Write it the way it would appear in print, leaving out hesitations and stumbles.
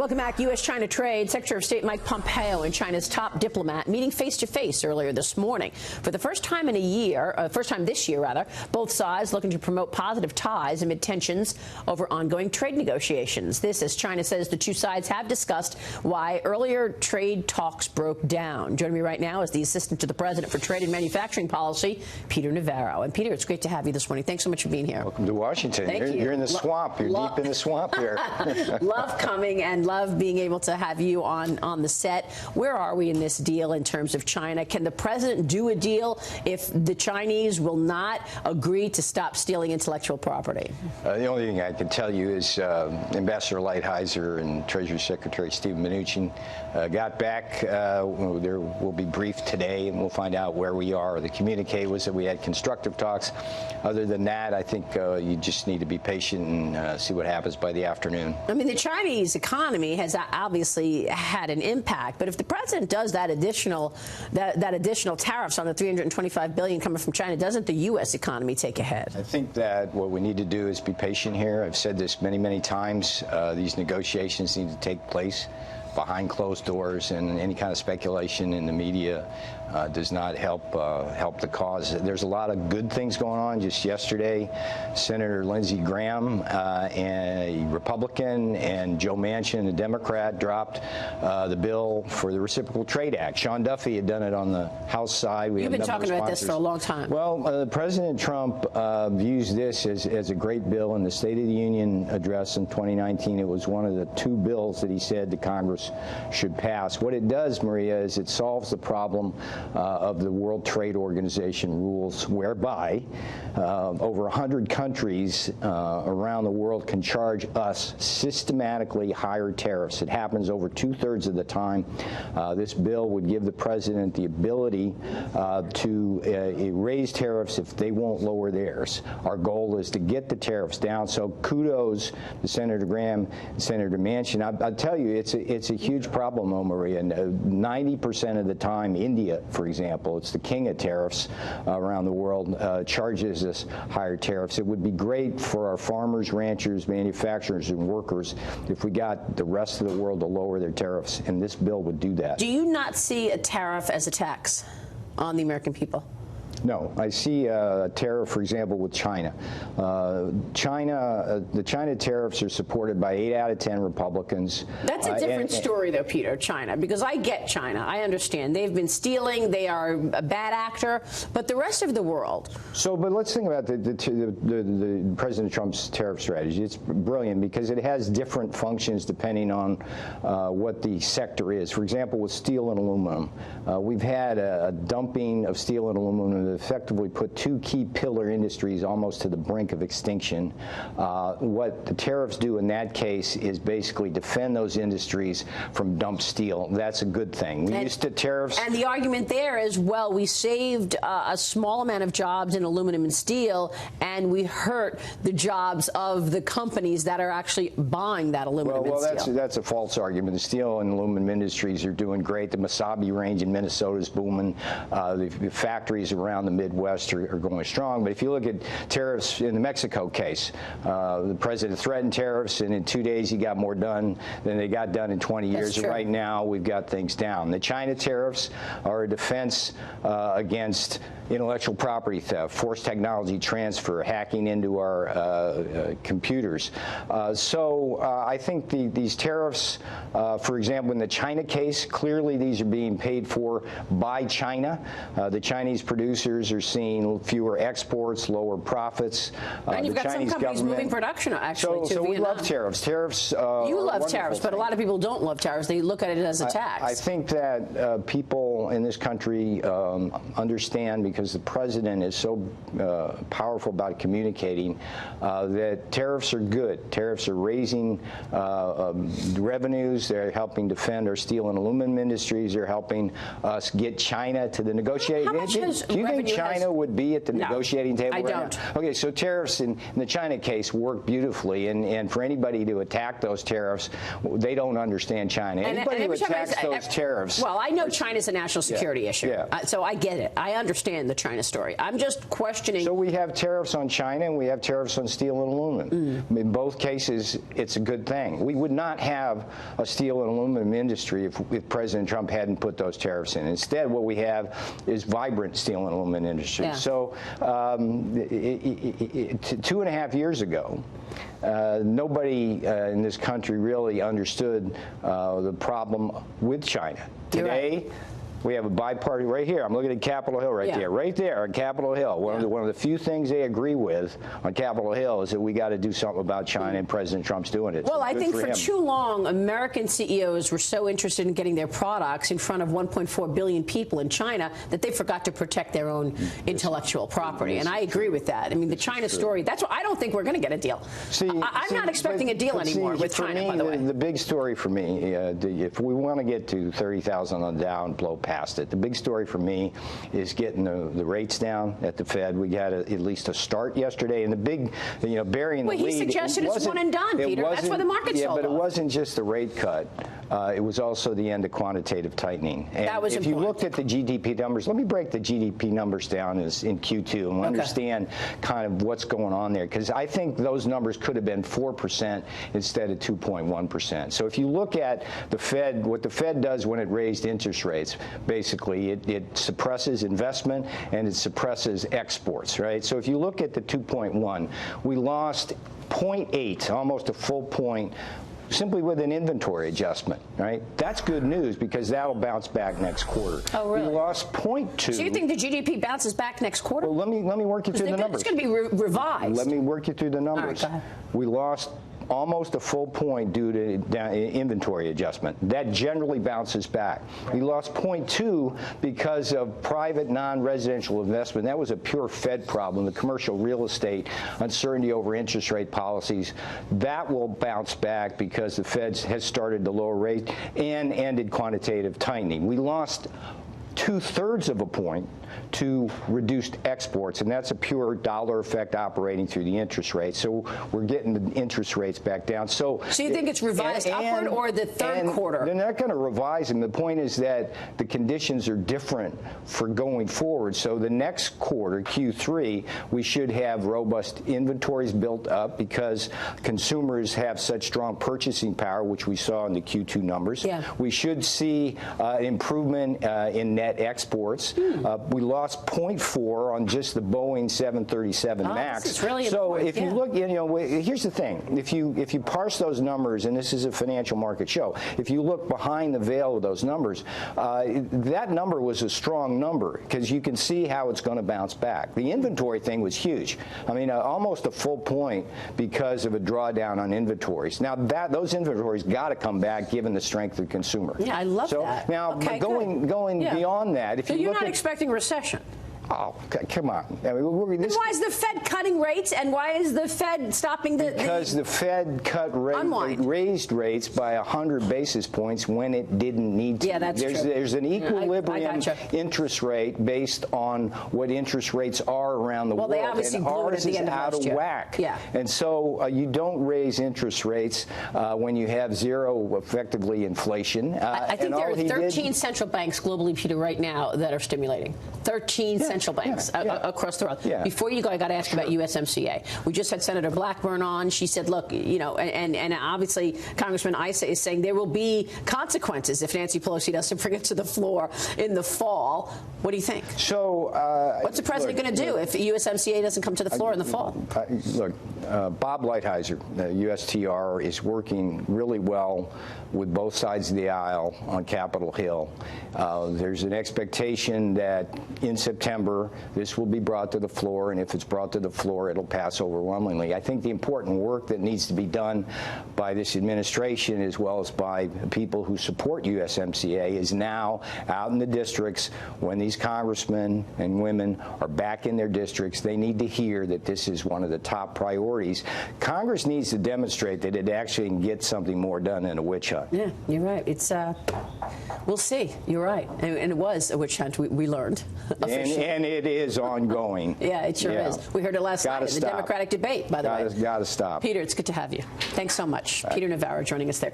Welcome back. U.S.-China trade. Secretary of State Mike Pompeo and China's top diplomat meeting face-to-face earlier this morning. For the first time in a year, this year, both sides looking to promote positive ties amid tensions over ongoing trade negotiations. This as China says the two sides have discussed why earlier trade talks broke down. Joining me right now is the Assistant to the President for Trade and Manufacturing Policy, Peter Navarro. And Peter, it's great to have you this morning. Thanks so much for being here. Welcome to Washington. Thank you. You're in the swamp. You're deep in the swamp here. Love coming and love being able to have you on the set. Where are we in this deal in terms of China? Can the president do a deal if the Chinese will not agree to stop stealing intellectual property? The only thing I can tell you is Ambassador Lighthizer and Treasury Secretary Steve Mnuchin got back. There will be briefed today, and we'll find out where we are. The communique was that we had constructive talks. Other than that, I think you just need to be patient and see what happens by the afternoon. I mean, the Chinese economy has obviously had an impact, but if the president does that additional tariffs on the $325 billion coming from China, doesn't the U.S. economy take a hit? I think that what we need to do is be patient here. I've said this many, many times. These negotiations need to take place behind closed doors, and any kind of speculation in the media does not help the cause. There's a lot of good things going on. Just yesterday, Senator Lindsey Graham, a Republican, and Joe Manchin, a Democrat, dropped the bill for the Reciprocal Trade Act. Sean Duffy had done it on the House side. You've been talking about this for a long time. Well, President Trump views this as a great bill. In the State of the Union address in 2019, it was one of the two bills that he said the Congress should pass. What it does, Maria, is it solves the problem of the World Trade Organization rules, whereby over 100 countries around the world can charge us systematically higher tariffs. It happens over 2/3 of the time. This bill would give the president the ability to raise tariffs if they won't lower theirs. Our goal is to get the tariffs down. So kudos to Senator Graham and Senator Manchin. I'll tell you, it's a huge problem, Maria. 90% of the time, India, for example, it's the king of tariffs around the world, charges us higher tariffs. It would be great for our farmers, ranchers, manufacturers, and workers if we got the rest of the world to lower their tariffs, and this bill would do that. Do you not see a tariff as a tax on the American people? No, I see a tariff, for example, with China. The China tariffs are supported by 8 out of 10 Republicans. That's a different story, though, Peter, China, because I get China. I understand. They've been stealing. They are a bad actor. But the rest of the world. But let's think about the President Trump's tariff strategy. It's brilliant because it has different functions depending on what the sector is. For example, with steel and aluminum, we've had a dumping of steel and aluminum that effectively put two key pillar industries almost to the brink of extinction. What the tariffs do in that case is basically defend those industries from dumped steel. That's a good thing. We used to tariffs. And the argument there is, well, we saved a small amount of jobs in aluminum and steel, and we hurt the jobs of the companies that are actually buying that aluminum and steel. Well, that's a false argument. The steel and aluminum industries are doing great. The Mesabi range in Minnesota is booming. The factories around the Midwest are going strong. But if you look at tariffs in the Mexico case, the president threatened tariffs, and in 2 days he got more done than they got done in 20 years. And right now we've got things down. The China tariffs are a defense against intellectual property theft, forced technology transfer, hacking into our computers. So I think these tariffs, for example, in the China case, clearly these are being paid for by China. The Chinese producers are seeing fewer exports, lower profits. And you've got some companies moving production, actually, to So we Vietnam. love tariffs. Tariffs. You love tariffs, but a lot of people don't love tariffs. They look at it as a tax. I think that people in this country understand, because the president is so powerful about communicating, that tariffs are good. Tariffs are raising revenues. They're helping defend our steel and aluminum industries. They're helping us get China to the negotiating. How much has think China would be at the negotiating table right don't. now? Okay, so tariffs in the China case work beautifully, and for anybody to attack those tariffs, they don't understand China. Anybody who attacks those tariffs... Well, I know China's a national security issue, so I get it. I understand the China story. I'm just questioning... So we have tariffs on China, and we have tariffs on steel and aluminum. In both cases, it's a good thing. We would not have a steel and aluminum industry if President Trump hadn't put those tariffs in. Instead, what we have is vibrant steel and aluminum industry. So 2.5 years ago, nobody in this country really understood the problem with China. Today, we have a bipartisan right here. I'm looking at Capitol Hill right there on Capitol Hill. One of the few things they agree with on Capitol Hill is that we got to do something about China, and President Trump's doing it. Well, I think for too long, American CEOs were so interested in getting their products in front of 1.4 billion people in China that they forgot to protect their own intellectual property. And I agree with that. I mean, the China story, that's why I don't think we're going to get a deal. I'm not expecting a deal anymore with China, by the way. The big story for me, if we want to get to 30,000 on the Dow and blow past it. The big story for me is getting the rates down at the Fed. We got at least a start yesterday, and the big, burying the lead. Well, he suggested it's one and done, Peter. That's why the market sold but it wasn't just the rate cut. It was also the end of quantitative tightening. And that was if you looked at the GDP numbers, let me break the GDP numbers down in Q2 and understand kind of what's going on there, because I think those numbers could have been 4% instead of 2.1%. So if you look at the Fed, what the Fed does when it raised interest rates, basically it suppresses investment and it suppresses exports, right? So if you look at the 2.1, we lost 0.8, almost a full point, simply with an inventory adjustment, right? That's good news because that'll bounce back next quarter. Oh, really? We lost 0.2. So you think the GDP bounces back next quarter? Well, let me work you through the numbers. It's going to be revised. Let me work you through the numbers. All right, go ahead. We lost almost a full point due to inventory adjustment. That generally bounces back. We lost 0.2 because of private non-residential investment. That was a pure Fed problem, the commercial real estate, uncertainty over interest rate policies. That will bounce back because the Fed has started to lower rate and ended quantitative tightening. We lost 2/3 of a point to reduced exports, and that's a pure dollar effect operating through the interest rate. So we're getting the interest rates back down. So you think it's revised upward or the third quarter? They're not going to revise them. The point is that the conditions are different for going forward. So the next quarter, Q3, we should have robust inventories built up because consumers have such strong purchasing power, which we saw in the Q2 numbers. We should see improvement in net exports. We lost 0.4 on just the Boeing 737 MAX. This is really so important. If you look, here's the thing: if you parse those numbers, and this is a financial market show, if you look behind the veil of those numbers, that number was a strong number because you can see how it's going to bounce back. The inventory thing was huge. I mean, almost a full point because of a drawdown on inventories. Now those inventories got to come back given the strength of the consumer. Yeah, I love that. Now going beyond that, if so you're not expecting recession. Oh, come on. I mean, why is the Fed cutting rates, and why is the Fed stopping because the Fed raised rates by 100 basis points when it didn't need to. Yeah, that's true. There's an equilibrium interest rate based on what interest rates are around the world. They obviously and blew it at ours the is end of out last of year. whack. Yeah. And so you don't raise interest rates when you have zero, effectively, inflation. I think there are 13 central banks globally, Peter, right now that are stimulating. 13 central banks across the world. Before you go, I got to ask about USMCA. We just had Senator Blackburn on. She said, look, and obviously Congressman Issa is saying there will be consequences if Nancy Pelosi doesn't bring it to the floor in the fall. What do you think? So what's the president going to do if USMCA doesn't come to the floor in the fall? Look, Bob Lighthizer, USTR, is working really well with both sides of the aisle on Capitol Hill. There's an expectation that in September this will be brought to the floor, and if it's brought to the floor, it'll pass overwhelmingly. I think the important work that needs to be done by this administration, as well as by people who support USMCA, is now out in the districts. When these congressmen and women are back in their districts, they need to hear that this is one of the top priorities. Congress needs to demonstrate that it actually can get something more done than a witch hunt. Yeah, you're right. It's we'll see. You're right, and it was a witch hunt. We learned officially. And it is ongoing. Yeah, it sure is. We heard it last night in the Democratic debate, by the way. Got to stop. Peter, it's good to have you. Thanks so much. Peter Navarro joining us there.